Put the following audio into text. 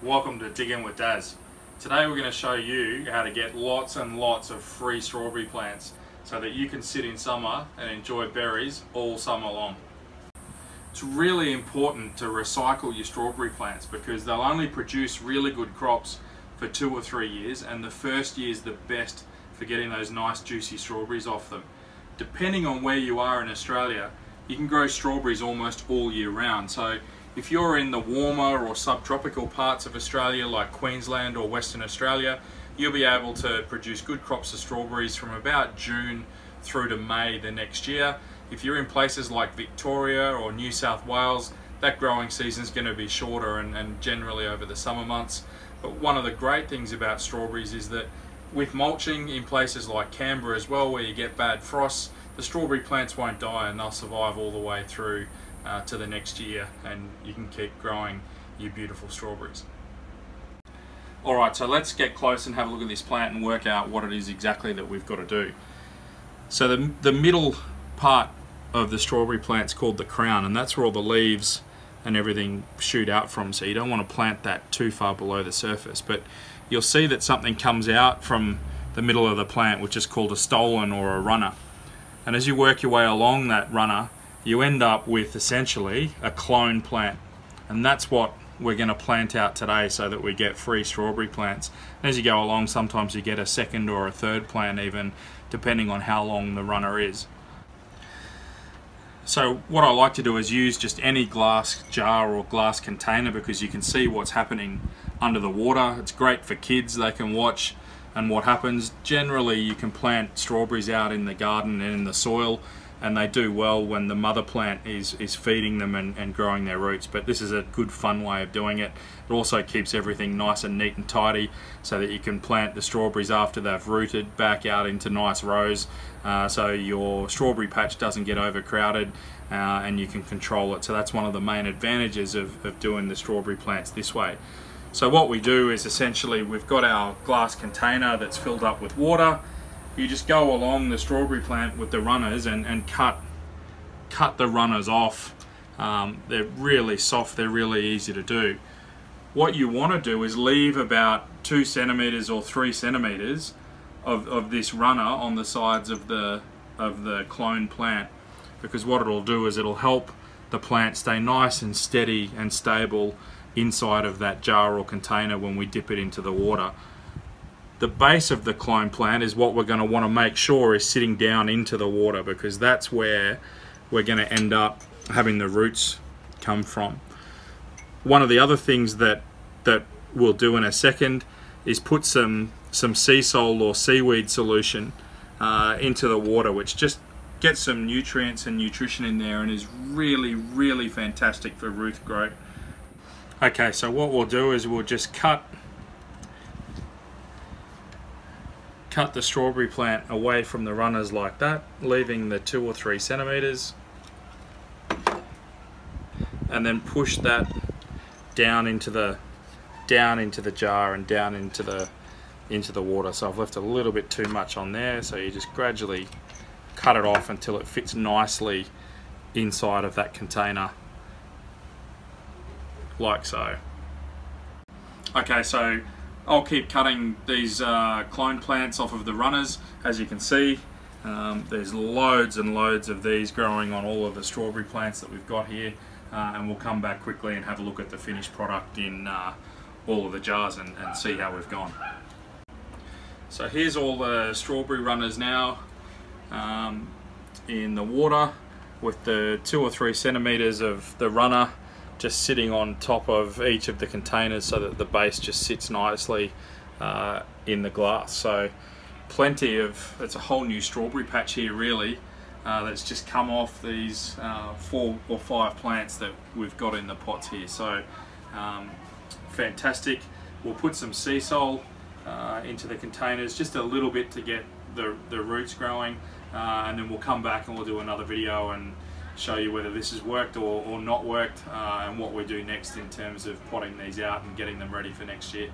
Welcome to Diggin with Dazz. Today we're going to show you how to get lots and lots of free strawberry plants so that you can sit in summer and enjoy berries all summer long. It's really important to recycle your strawberry plants because they'll only produce really good crops for 2 or 3 years, and the first year is the best for getting those nice juicy strawberries off them. Depending on where you are in Australia, you can grow strawberries almost all year round. So if you're in the warmer or subtropical parts of Australia like Queensland or Western Australia, you'll be able to produce good crops of strawberries from about June through to May the next year. If you're in places like Victoria or New South Wales, that growing season is going to be shorter and generally over the summer months. But one of the great things about strawberries is that with mulching in places like Canberra as well, where you get bad frosts, the strawberry plants won't die and they'll survive all the way through to the next year, and you can keep growing your beautiful strawberries. Alright, so let's get close and have a look at this plant and work out what it is exactly that we've got to do. So the middle part of the strawberry plant's called the crown, and that's where all the leaves and everything shoot out from, so you don't want to plant that too far below the surface. But you'll see that something comes out from the middle of the plant which is called a stolon or a runner, and as you work your way along that runner you end up with essentially a clone plant, and that's what we're going to plant out today so that we get free strawberry plants. And as you go along, sometimes you get a second or a third plant even, depending on how long the runner is. So what I like to do is use just any glass jar or glass container because you can see what's happening under the water. It's great for kids, they can watch and what happens. Generally you can plant strawberries out in the garden and in the soil, and they do well when the mother plant is feeding them and growing their roots. But this is a good fun way of doing it. It also keeps everything nice and neat and tidy so that you can plant the strawberries after they've rooted back out into nice rows, so your strawberry patch doesn't get overcrowded and you can control it. So that's one of the main advantages of doing the strawberry plants this way. So what we do is essentially we've got our glass container that's filled up with water. You just go along the strawberry plant with the runners and cut the runners off. They're really soft, they're really easy to do. What you want to do is leave about 2 centimeters or 3 centimeters of this runner on the sides of the clone plant, because what it'll do is it'll help the plant stay nice and steady and stable inside of that jar or container when we dip it into the water. The base of the clone plant is what we're going to want to make sure is sitting down into the water, because that's where we're going to end up having the roots come from. One of the other things that we'll do in a second is put some sea salt or seaweed solution into the water, which just gets some nutrients and nutrition in there and is really fantastic for root growth. Okay, so what we'll do is we'll just cut the strawberry plant away from the runners like that, leaving the 2 or 3 centimeters, and then push that down into the jar and down into the water. So I've left a little bit too much on there, so you just gradually cut it off until it fits nicely inside of that container, like so. Okay, so I'll keep cutting these clone plants off of the runners. As you can see, there's loads and loads of these growing on all of the strawberry plants that we've got here, and we'll come back quickly and have a look at the finished product in all of the jars and see how we've gone. So here's all the strawberry runners now in the water, with the 2 or 3 centimeters of the runner just sitting on top of each of the containers so that the base just sits nicely in the glass. So plenty of, it's a whole new strawberry patch here really, that's just come off these 4 or 5 plants that we've got in the pots here. So fantastic. We'll put some sea salt into the containers, just a little bit to get the roots growing, and then we'll come back and we'll do another video and show you whether this has worked or not worked, and what we do next in terms of potting these out and getting them ready for next year.